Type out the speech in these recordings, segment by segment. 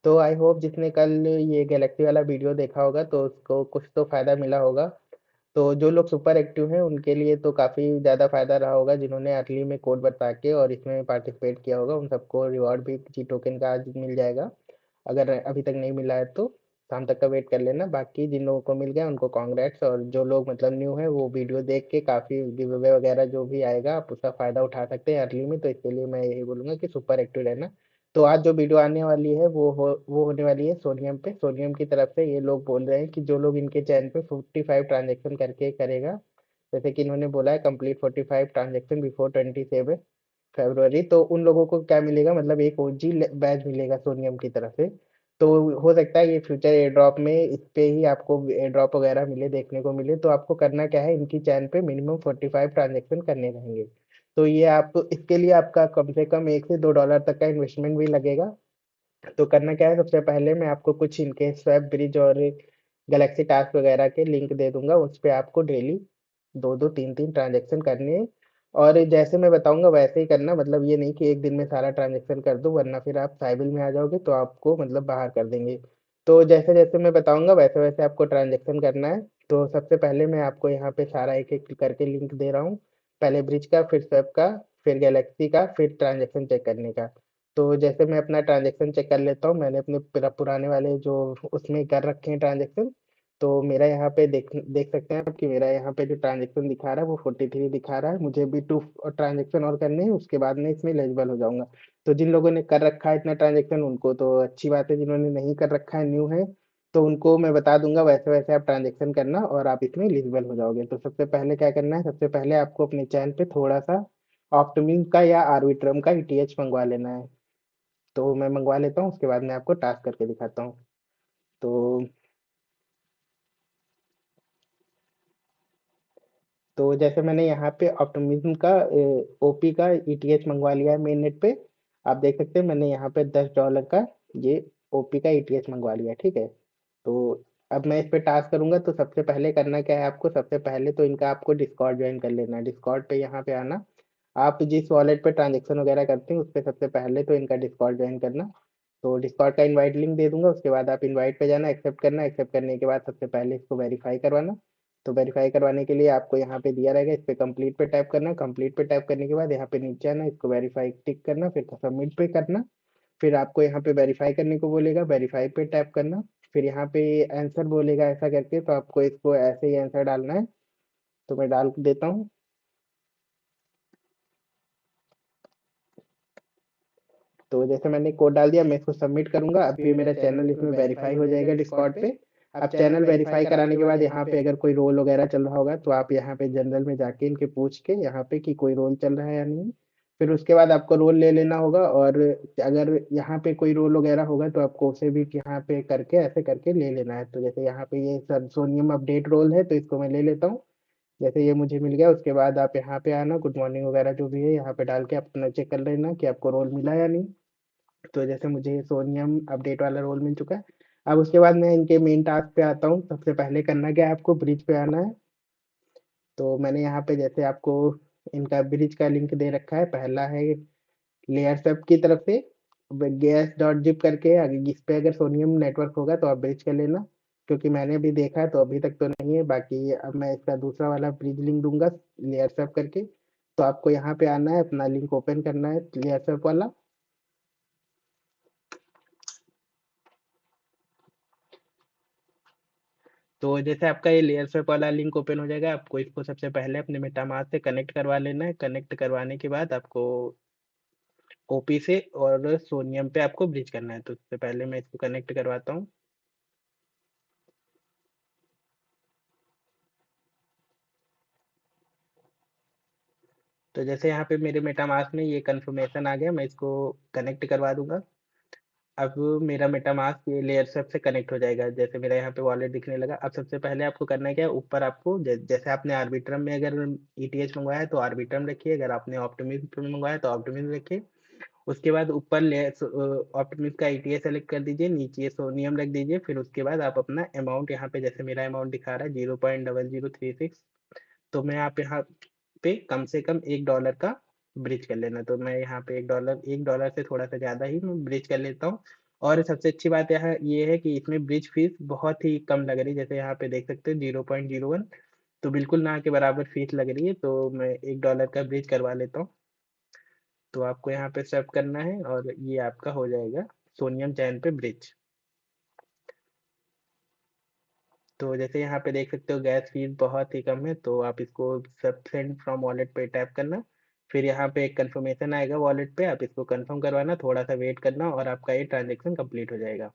तो I hope जिसने कल ये गैलेक्सी वाला वीडियो देखा होगा तो उसको कुछ तो फ़ायदा मिला होगा। तो जो लोग सुपर एक्टिव हैं उनके लिए तो काफ़ी ज़्यादा फ़ायदा रहा होगा, जिन्होंने अर्ली में कोड बता के और इसमें पार्टिसिपेट किया होगा उन सबको रिवॉर्ड भी जी टोकन का आज मिल जाएगा। अगर अभी तक नहीं मिला है तो शाम तक का वेट कर लेना। बाकी जिन लोगों को मिल गया उनको कॉन्ग्रेट्स, और जो लोग मतलब न्यू है वो वीडियो देख के काफ़ी गिव अवे वगैरह जो भी आएगा आप उसका फ़ायदा उठा सकते हैं अर्ली में। तो इसके लिए मैं यही बोलूँगा कि सुपर एक्टिव रहना। तो आज जो वीडियो आने वाली है वो होने वाली है सोनियम पे। सोनियम की तरफ से ये लोग बोल रहे हैं कि जो लोग इनके चैन पे 45 ट्रांजेक्शन करके करेगा, जैसे कि इन्होंने बोला है कंप्लीट 45 ट्रांजेक्शन बिफोर 27 फरवरी, तो उन लोगों को क्या मिलेगा, मतलब एक ओजी बैच मिलेगा सोनियम की तरफ से। तो हो सकता है ये फ्यूचर एयर ड्रॉप में इस पे ही आपको एयर ड्रॉप वगैरह मिले, देखने को मिले। तो आपको करना क्या है, इनकी चैन पे मिनिमम 45 ट्रांजेक्शन करने रहेंगे। तो ये आप इसके लिए आपका कम से कम $1 से $2 तक का इन्वेस्टमेंट भी लगेगा। तो करना क्या है, सबसे पहले मैं आपको कुछ इनके स्वैप ब्रिज और गैलेक्सी टास्क वगैरह के लिंक दे दूंगा, उस पे आपको डेली दो दो तीन तीन ट्रांजेक्शन करने हैं। और जैसे मैं बताऊंगा वैसे ही करना, मतलब ये नहीं कि एक दिन में सारा ट्रांजेक्शन कर दो वरना फिर आप साइबिल में आ जाओगे तो आपको मतलब बाहर कर देंगे। तो जैसे जैसे मैं बताऊंगा वैसे वैसे आपको ट्रांजेक्शन करना है। तो सबसे पहले मैं आपको यहाँ पे सारा एक एक करके लिंक दे रहा हूँ। पहले ब्रिज का, फिर स्वैप का, फिर गैलेक्सी का, फिर ट्रांजेक्शन चेक करने का। तो जैसे मैं अपना ट्रांजेक्शन चेक कर लेता हूँ, मैंने अपने पुराने वाले जो उसमें कर रखे हैं ट्रांजेक्शन। तो मेरा यहाँ पे देख देख सकते हैं आप कि मेरा यहाँ पे जो ट्रांजेक्शन दिखा रहा है वो 43 दिखा रहा है। मुझे भी 2 ट्रांजेक्शन और करने हैं, उसके बाद मैं इसमें एलिजिबल हो जाऊंगा। तो जिन लोगों ने कर रखा है इतना ट्रांजेक्शन उनको तो अच्छी बात है, जिन्होंने नहीं कर रखा है न्यू है तो उनको मैं बता दूंगा वैसे वैसे आप ट्रांजेक्शन करना और आप इसमें एलिजिबल हो जाओगे। तो सबसे पहले क्या करना है, सबसे पहले आपको अपने चैन पे थोड़ा सा ऑप्टिमिज्म का या आर्बिट्रम का ईटीएच मंगवा लेना है। तो मैं मंगवा लेता हूँ, उसके बाद मैं आपको टास्क करके दिखाता हूँ। तो जैसे मैंने यहाँ पे ऑप्टिमिज्म का ओपी का ईटीएच मंगवा लिया है मेन नेट पे। आप देख सकते हैं मैंने यहाँ पे $10 का ये ओपी का ईटीएच मंगवा लिया है, ठीक है। तो अब मैं इस पे टास्क करूंगा। तो सबसे पहले करना क्या है आपको, सबसे पहले तो इनका आपको डिस्कॉर्ड ज्वाइन कर लेना है। डिस्कॉर्ड पे यहाँ पे आना, आप जिस वॉलेट पे ट्रांजेक्शन वगैरह करते हैं उस पे सबसे पहले तो इनका डिस्कॉर्ड ज्वाइन करना। तो डिस्कॉर्ड का इनवाइट लिंक दे दूंगा, उसके बाद आप इनवाइट पे जाना, एक्सेप्ट करना। एक्सेप्ट करने के बाद सबसे पहले इसको वेरीफाई करवाना। तो वेरीफाई करवाने के लिए आपको यहाँ पे दिया रहेगा, इस पे कंप्लीट पे टैप करना। कंप्लीट पे टैप करने के बाद यहाँ पे नीचे आना, इसको वेरीफाई टिक करना, फिर सबमिट पे करना। फिर आपको यहाँ पे वेरीफाई करने को बोलेगा, वेरीफाई पे टैप करना। फिर यहाँ पे आंसर बोलेगा ऐसा करके, तो आपको इसको ऐसे ही आंसर डालना है। तो मैं डाल देता हूँ। तो जैसे मैंने कोड डाल दिया, मैं इसको सबमिट करूंगा। अभी मेरा चैनल इसमें वेरीफाई हो जाएगा डिस्कॉर्ड पे। अब चैनल वेरीफाई कराने के बाद यहाँ पे अगर कोई रोल वगैरह चल रहा होगा तो आप यहाँ पे जनरल में जाके इनके पूछ के यहाँ पे कि कोई रोल चल रहा है या नहीं। फिर उसके बाद आपको रोल ले लेना होगा, और अगर यहाँ पे कोई रोल वगैरह होगा तो आपको उसे भी यहाँ पे करके ऐसे करके ले लेना है। तो जैसे यहाँ पे ये सर सोनियम अपडेट रोल है तो इसको मैं ले लेता हूँ। जैसे ये मुझे मिल गया उसके बाद आप यहाँ पे आना, गुड मॉर्निंग वगैरह जो भी है यहाँ पे डाल के अपना चेक कर लेना कि आपको रोल मिला या नहीं। तो जैसे मुझे सोनियम अपडेट वाला रोल मिल चुका है। अब उसके बाद मैं इनके मेन टास्क पे आता हूँ। सबसे पहले करना क्या है, आपको ब्रिज पे आना है। तो मैंने यहाँ पे जैसे आपको इनका ब्रिज का लिंक दे रखा है। पहला है लेयर सब की तरफ से गैस डॉट जिप करके, अगर इस पे अगर सोनियम नेटवर्क होगा तो आप ब्रिज कर लेना, क्योंकि मैंने भी देखा है तो अभी तक तो नहीं है। बाकी अब मैं इसका दूसरा वाला ब्रिज लिंक दूंगा लेयर सब करके। तो आपको यहाँ पे आना है, अपना लिंक ओपन करना है लेयर सब वाला। तो जैसे आपका ये लेयर स्वैप वाला लिंक ओपन हो जाएगा, आपको इसको सबसे पहले अपने मेटामास्क से कनेक्ट करवा लेना है। कनेक्ट करवाने के बाद आपको ओपी से और सोनियम पे आपको ब्रिज करना है। तो सबसे पहले मैं इसको कनेक्ट करवाता हूँ। तो जैसे यहाँ पे मेरे मेटामास्क में ये कन्फर्मेशन आ गया, मैं इसको कनेक्ट करवा दूंगा। अब मेरा मेटामास्क ये लेयर स्वैप से कनेक्ट हो जाएगा, जैसे मेरा यहाँ पे वॉलेट दिखने लगा। अब सबसे पहले आपको करना क्या है, ऊपर आपको जैसे आपने आर्बिट्रम में अगर ईटीएच मंगवाया है तो आर्बिट्रम रखिए, अगर आपने ऑप्टिमिज्म मंगवाया है तो ऑप्टिमिज्म रखिए। उसके बाद ऊपर ऑप्टिमिज्म का ईटीएच सेलेक्ट कर दीजिए, नीचे सोनियम रख दीजिए। फिर उसके बाद आप अपना अमाउंट यहाँ पे, जैसे मेरा अमाउंट दिखा रहा है 0.0036, तो मैं आप यहाँ पे कम से कम $1 का ब्रिज कर लेना। तो मैं यहाँ पे $1 $1 से थोड़ा सा ज़्यादा ही मैं ब्रिज कर लेता हूँ। और सबसे अच्छी बात यहाँ ये है कि इसमें ब्रिज फीस बहुत ही कम लग रही है, जैसे यहाँ पे देख सकते हो 0.01, तो बिल्कुल ना के बराबर फीस लग रही है। तो मैं $1 का ब्रिज करवा लेता हूँ। तो आपको यहाँ पे सर्व करना है और ये आपका हो जाएगा सोनियम चैन पे ब्रिज। तो जैसे यहाँ पे देख सकते हो गैस फीस बहुत ही कम है, तो आप इसको सब सेंड फ्रॉम वॉलेट पे टैप करना, फिर यहाँ पे एक कंफर्मेशन आएगा वॉलेट पे, आप इसको कंफर्म करवाना, थोड़ा सा वेट करना और आपका ये ट्रांजेक्शन कंप्लीट हो जाएगा।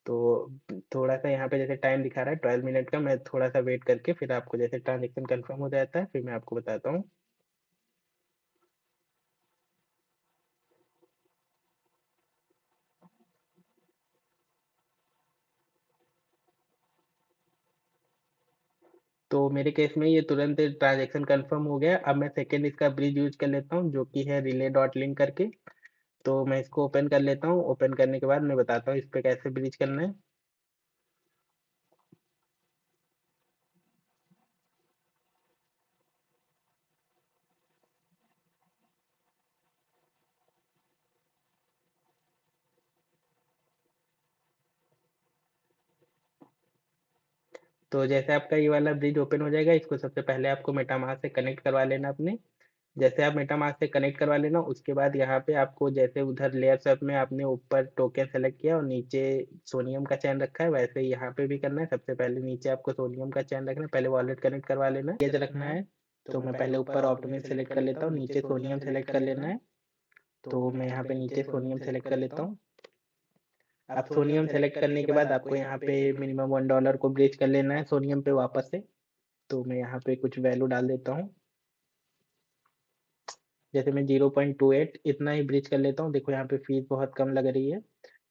तो थोड़ा सा यहाँ पे जैसे टाइम दिखा रहा है 12 मिनट का, मैं थोड़ा सा वेट करके फिर आपको जैसे ट्रांजेक्शन कंफर्म हो जाता है फिर मैं आपको बताता हूँ। तो मेरे केस में ये तुरंत ट्रांजेक्शन कंफर्म हो गया। अब मैं सेकेंड इसका ब्रिज यूज कर लेता हूँ जो कि है रिले डॉट लिंक करके। तो मैं इसको ओपन कर लेता हूँ, ओपन करने के बाद मैं बताता हूँ इस पे कैसे ब्रिज करना है। तो जैसे आपका ये वाला ब्रिज ओपन हो जाएगा, इसको सबसे पहले आपको मेटामास्क से कनेक्ट करवा लेना अपने। जैसे आप मेटामास्क से कनेक्ट करवा लेना, उसके बाद यहाँ पे आपको जैसे उधर लेयर स्वैप में आपने ऊपर टोकन सेलेक्ट किया और नीचे सोनियम का चैन रखा है, वैसे ही यहाँ पे भी करना है। सबसे पहले नीचे आपको सोनियम का चैन रखना है, पहले वॉलेट कनेक्ट करवा लेना है, ये रखना है। तो मैं पहले ऊपर ऑप्टिमिल सेलेक्ट कर लेता हूँ, नीचे सोनियम सेलेक्ट कर लेना है। तो मैं यहाँ पे नीचे सोनियम सेलेक्ट कर लेता हूँ। अब सोनियम सेलेक्ट करने के बाद आपको यहाँ पे मिनिमम $1 को ब्रीच कर लेना है सोनियम पे वापस से। तो मैं यहाँ पे कुछ वैल्यू डाल देता हूँ, जैसे मैं 0.28 इतना ही ब्रीच कर लेता हूँ। देखो यहाँ पे फीस बहुत कम लग रही है।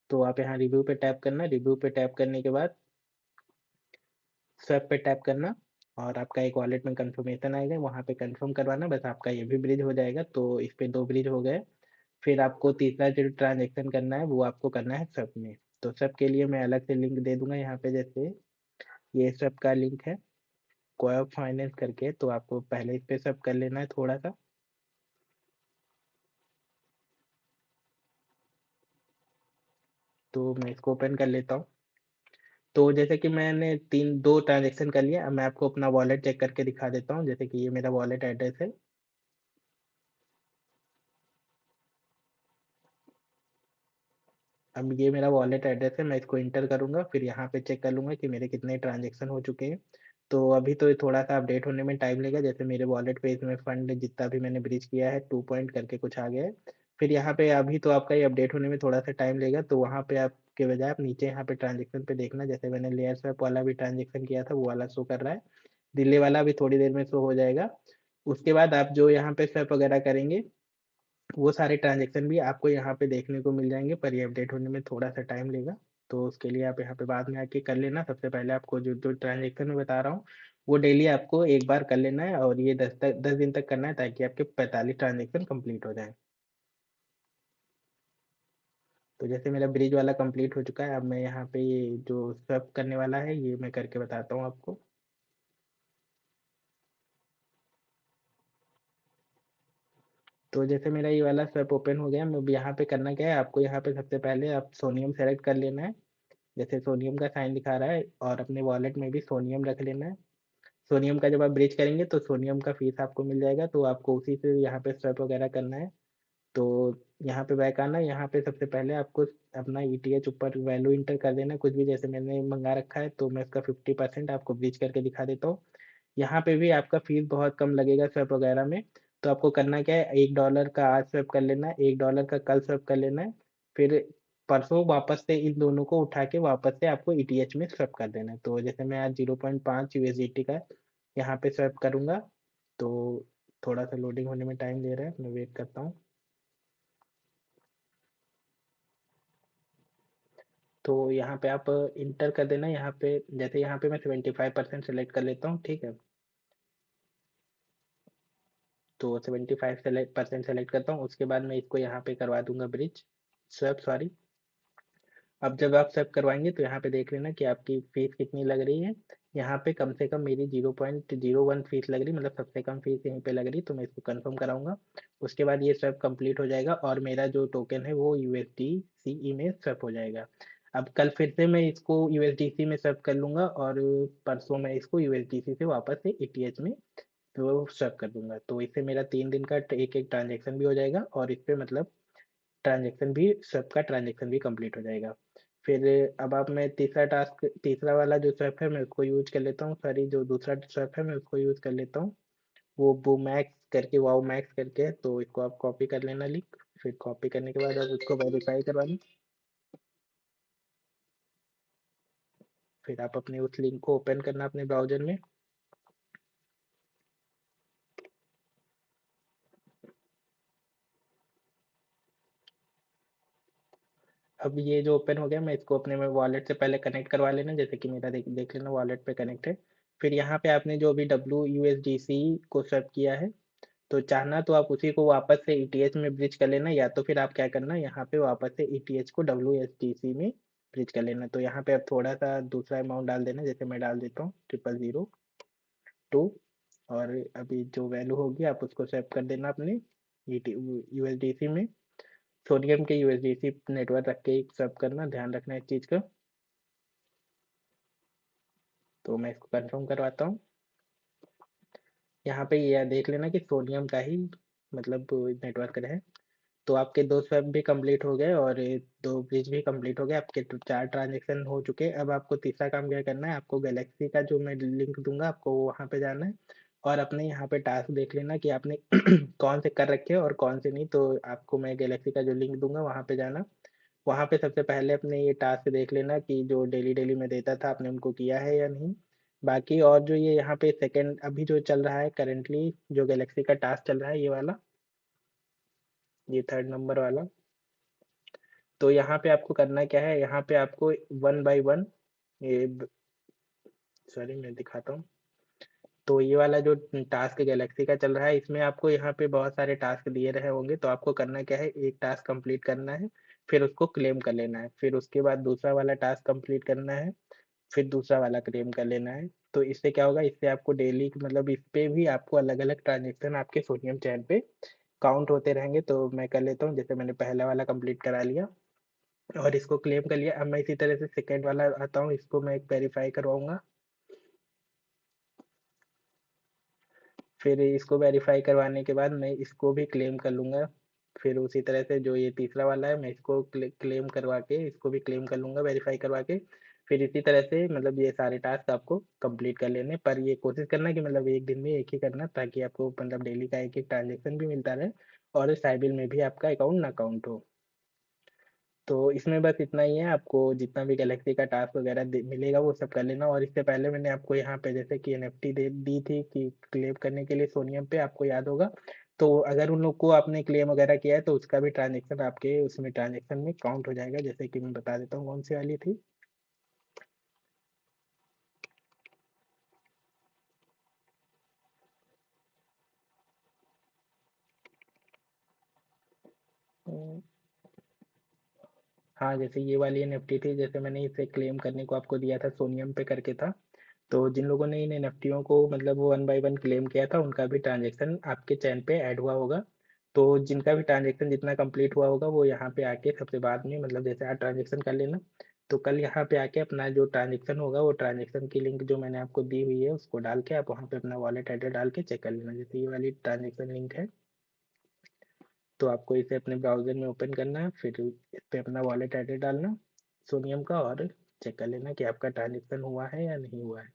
तो आप यहाँ रिव्यू पे टैप करना, रिव्यू पे टैप करने के बाद स्वैप पे टैप करना और आपका एक वॉलेट में कंफर्मेशन आएगा, वहाँ पे कंफर्म करवाना, बस आपका ये भी ब्रिज हो जाएगा। तो इस पे 2 ब्रिज हो गए। फिर आपको तीसरा जो ट्रांजेक्शन करना है वो आपको करना है स्वैप में। तो स्वैप के लिए मैं अलग से लिंक दे दूंगा यहाँ पे, जैसे ये स्वैप का लिंक है कोऑप फाइनेंस करके, तो आपको पहले इस पे स्वैप कर लेना है थोड़ा सा। तो मैं इसको ओपन कर लेता हूँ। तो जैसे कि मैंने 2 ट्रांजेक्शन कर लिया, अब मैं आपको अपना वॉलेट चेक करके दिखा देता हूँ। जैसे कि ये मेरा वॉलेट एड्रेस है, अब ये मेरा वॉलेट एड्रेस है, मैं इसको इंटर करूंगा, फिर यहाँ पे चेक कर लूंगा कि मेरे कितने ट्रांजेक्शन हो चुके हैं। तो अभी तो ये थोड़ा सा अपडेट होने में टाइम लगेगा, जैसे मेरे वॉलेट पे इसमें फंड जितना भी मैंने ब्रीच किया है 2 पॉइंट करके कुछ आ गया है। फिर यहाँ पे अभी तो आपका ये अपडेट होने में थोड़ा सा टाइम लगेगा, तो वहाँ पे आपके बजाय आप नीचे यहाँ पे ट्रांजेक्शन पे देखना, जैसे मैंने लेयर स्वैप वाला भी ट्रांजेक्शन किया था वो वाला शो कर रहा है, डिले वाला भी थोड़ी देर में शो हो जाएगा। उसके बाद आप जो यहाँ पे स्वैप वगैरह करेंगे वो सारे ट्रांजेक्शन भी आपको यहाँ पे देखने को मिल जाएंगे, पर ये अपडेट होने में थोड़ा सा टाइम लेगा। तो उसके लिए आप यहाँ पे बाद में आके कर लेना। सबसे पहले आपको जो जो ट्रांजेक्शन मैं बता रहा हूँ वो डेली आपको एक बार कर लेना है, और ये 10 दिन तक करना है ताकि आपके 45 ट्रांजेक्शन कंप्लीट हो जाए। तो जैसे मेरा ब्रिज वाला कंप्लीट हो चुका है, अब मैं यहाँ पे ये जो स्वैप करने वाला है ये मैं करके बताता हूँ आपको। तो जैसे मेरा ये वाला स्वैप ओपन हो गया, मैं यहाँ पे करना क्या है, आपको यहाँ पे सबसे पहले आप सोनियम सेलेक्ट कर लेना है, जैसे सोनियम का साइन दिखा रहा है, और अपने वॉलेट में भी सोनियम रख लेना है। सोनियम का जब आप ब्रिज करेंगे तो सोनियम का फीस आपको मिल जाएगा, तो आपको उसी से यहाँ पे स्वैप वगैरह करना है। तो यहाँ पे बैक आना, यहाँ पे सबसे पहले आपको अपना ईटीएच ऊपर वैल्यू इंटर कर देना कुछ भी, जैसे मैंने मंगा रखा है तो मैं इसका 50% आपको ब्रिज करके दिखा देता हूँ। यहाँ पे भी आपका फीस बहुत कम लगेगा स्वैप वगैरह में। तो आपको करना क्या है, $1 का आज स्वैप कर लेना है, $1 का कल स्वैप कर लेना है, फिर परसों वापस से इन दोनों को उठा के वापस से आपको ईटीएच में स्वैप कर देना है। तो जैसे मैं आज 0.5 यूएसडीटी का यहाँ पे स्वैप करूँगा, तो थोड़ा सा लोडिंग होने में टाइम ले रहा है, मैं वेट करता हूँ। तो यहाँ पे आप इंटर कर देना, यहाँ पे जैसे यहाँ पे मैं 75% सेलेक्ट कर लेता हूँ, ठीक है। तो 75% सेलेक्ट करता हूँ, उसके बाद मैं इसको यहाँ पे करवा दूंगा ब्रिज स्वैप, सॉरी। अब जब आप स्वैप करवाएंगे तो यहाँ पे देख लेना कि आपकी फीस कितनी लग रही है। यहाँ पे कम से कम मेरी 0.01 फीस लग रही, मतलब सबसे कम फीस यहीं पे लग रही, तो मैं इसको कंफर्म कराऊंगा। उसके बाद ये स्वैप कंप्लीट हो जाएगा और मेरा जो टोकन है वो USDC में स्वैप हो जाएगा। अब कल फिर से मैं इसको USDC में स्वैप कर लूंगा और परसों मैं इसको USDC से वापस से ETH में तो स्वैप कर दूंगा। तो इससे मेरा 3 दिन का एक एक ट्रांजेक्शन भी हो जाएगा और इस पे मतलब ट्रांजेक्शन भी स्वैप का ट्रांजेक्शन भी कंप्लीट हो जाएगा। फिर अब आप मैं तीसरा वाला जो स्वैप है मैं उसको यूज कर लेता हूँ, सॉरी जो दूसरा स्वैप है मैं उसको यूज कर लेता हूँ। वो वो मैक्स करके वाओ मैक्स करके है, तो इसको आप कॉपी कर लेना लिंक। फिर कॉपी करने के बाद आप उसको वेरीफाई करवा लें। फिर आप अपने उस लिंक को ओपन करना अपने ब्राउजर में। अब ये जो ओपन हो गया मैं इसको अपने में वॉलेट से पहले कनेक्ट करवा लेना, जैसे कि मेरा देख लेना वॉलेट पे कनेक्ट है। फिर यहाँ पे आपने जो अभी WUSDC को स्वैप किया है, तो चाहना तो आप उसी को वापस से ETH में ब्रिज कर लेना, या तो फिर आप क्या करना यहाँ पे वापस से ETH को WSDC में ब्रिज कर लेना। तो यहाँ पे आप थोड़ा सा दूसरा अमाउंट डाल देना, जैसे मैं डाल देता हूँ 0002। और अभी जो वैल्यू होगी आप उसको स्वैप कर देना अपने USDC में। सोनियम के USDC नेटवर्क रख के स्वैप करना, ध्यान रखना इस चीज़ का। तो मैं इसको कंफर्म करवाता हूँ। यहाँ पे ये देख लेना कि सोनियम का ही मतलब नेटवर्क है। तो आपके 2 स्वैप भी कंप्लीट हो गए और 2 ब्रिज भी कंप्लीट हो गए, आपके 4 ट्रांजेक्शन हो चुके हैं। अब आपको तीसरा काम क्या करना है, आपको गैलेक्सी का जो मैं लिंक दूंगा आपको वहाँ पे जाना है और अपने यहाँ पे टास्क देख लेना कि आपने कौन से कर रखे हैं और कौन से नहीं। तो आपको मैं गैलेक्सी का जो लिंक दूंगा वहाँ पे जाना। वहाँ पे सबसे पहले अपने ये टास्क देख लेना कि जो डेली डेली में देता था आपने उनको किया है या नहीं। बाकी और जो ये यहाँ पे सेकंड अभी जो चल रहा है करेंटली जो गैलेक्सी का टास्क चल रहा है ये वाला, ये 3rd नंबर वाला। तो यहाँ पे आपको करना क्या है, यहाँ पे आपको 1 बाय 1 ये, सॉरी मैं दिखाता हूँ। तो ये वाला जो टास्क गैलेक्सी का चल रहा है इसमें आपको यहाँ पे बहुत सारे टास्क दिए रहे होंगे, तो आपको करना क्या है, एक टास्क कंप्लीट करना है, फिर उसको क्लेम कर लेना है, फिर उसके बाद दूसरा वाला टास्क कंप्लीट करना है, फिर दूसरा वाला क्लेम कर लेना है। तो इससे क्या होगा, इससे आपको डेली मतलब इस पे भी आपको अलग अलग ट्रांजेक्शन आपके सोनियम चैन पे काउंट होते रहेंगे। तो मैं कर लेता हूँ, जैसे मैंने पहला वाला कंप्लीट करा लिया और इसको क्लेम कर लिया। अब मैं इसी तरह से सेकेंड वाला आता हूँ, इसको मैं एक वेरीफाई करवाऊंगा। फिर इसको वेरीफाई करवाने के बाद मैं इसको भी क्लेम कर लूँगा। फिर उसी तरह से जो ये तीसरा वाला है मैं इसको क्लेम करवा के इसको भी क्लेम कर लूँगा वेरीफाई करवा के। फिर इसी तरह से मतलब ये सारे टास्क आपको कंप्लीट कर लेने, पर ये कोशिश करना कि मतलब एक दिन में एक ही करना, ताकि आपको मतलब डेली का एक एक ट्रांजेक्शन भी मिलता रहे और साइबिल में भी आपका अकाउंट ना काउंट हो। तो इसमें बस इतना ही है, आपको जितना भी गैलेक्सी का टास्क वगैरह मिलेगा वो सब कर लेना। और इससे पहले मैंने आपको यहाँ पे जैसे कि NFT दे दी थी कि क्लेम करने के लिए सोनियम पे, आपको याद होगा। तो अगर उन लोग को आपने क्लेम वगैरह किया है तो उसका भी ट्रांजेक्शन आपके उसमें ट्रांजेक्शन में काउंट हो जाएगा, जैसे कि मैं बता देता हूँ कौन सी वाली थी। अम, हाँ, जैसे ये वाली NFT थी, जैसे मैंने इसे क्लेम करने को आपको दिया था सोनियम पे करके था। तो जिन लोगों ने इन एनएफटीओ को मतलब 1 बाय 1 क्लेम किया था उनका भी ट्रांजेक्शन आपके चैन पे ऐड हुआ होगा। तो जिनका भी ट्रांजेक्शन जितना कंप्लीट हुआ होगा वो यहाँ पे आके सबसे बाद में मतलब जैसे आज ट्रांजेक्शन कर लेना, तो कल यहाँ पे आके अपना जो ट्रांजेक्शन होगा वो ट्रांजेक्शन की लिंक जो मैंने आपको दी हुई है उसको डाल के आप वहाँ पे अपना वॉलेट एड्रेस डाल के चेक कर लेना। जैसे ये वाली ट्रांजेक्शन लिंक है, तो आपको इसे अपने ब्राउजर में ओपन करना है, फिर इस पे अपना वॉलेट एड्रेस डालना सोनियम का और चेक कर लेना कि आपका ट्रांजेक्शन हुआ है या नहीं हुआ है।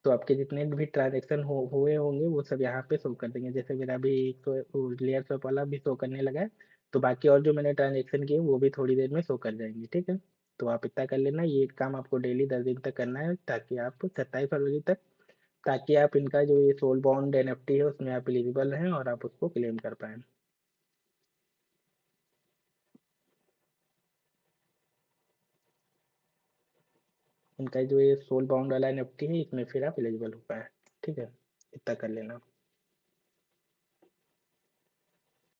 तो आपके जितने भी ट्रांजेक्शन हुए होंगे वो सब यहाँ पे शो कर देंगे। जैसे मेरा अभी तो लेयर स्वैप वाला भी शो करने लगा है, तो बाकी और जो मैंने ट्रांजेक्शन किए वो भी थोड़ी देर में शो कर जाएंगे, ठीक है। तो आप इतना कर लेना, ये काम आपको डेली 10 दिन तक करना है, ताकि आप 27 फरवरी तक, ताकि आप इनका जो ये सोल बाउंड NFT है उसमें आप एलिजिबल हैं और आप उसको क्लेम कर पाएँ। इनका जो ये सोल बाउंड वाला NFT है इसमें फिर आप एलिजिबल हो पाए, ठीक है। इतना कर लेना।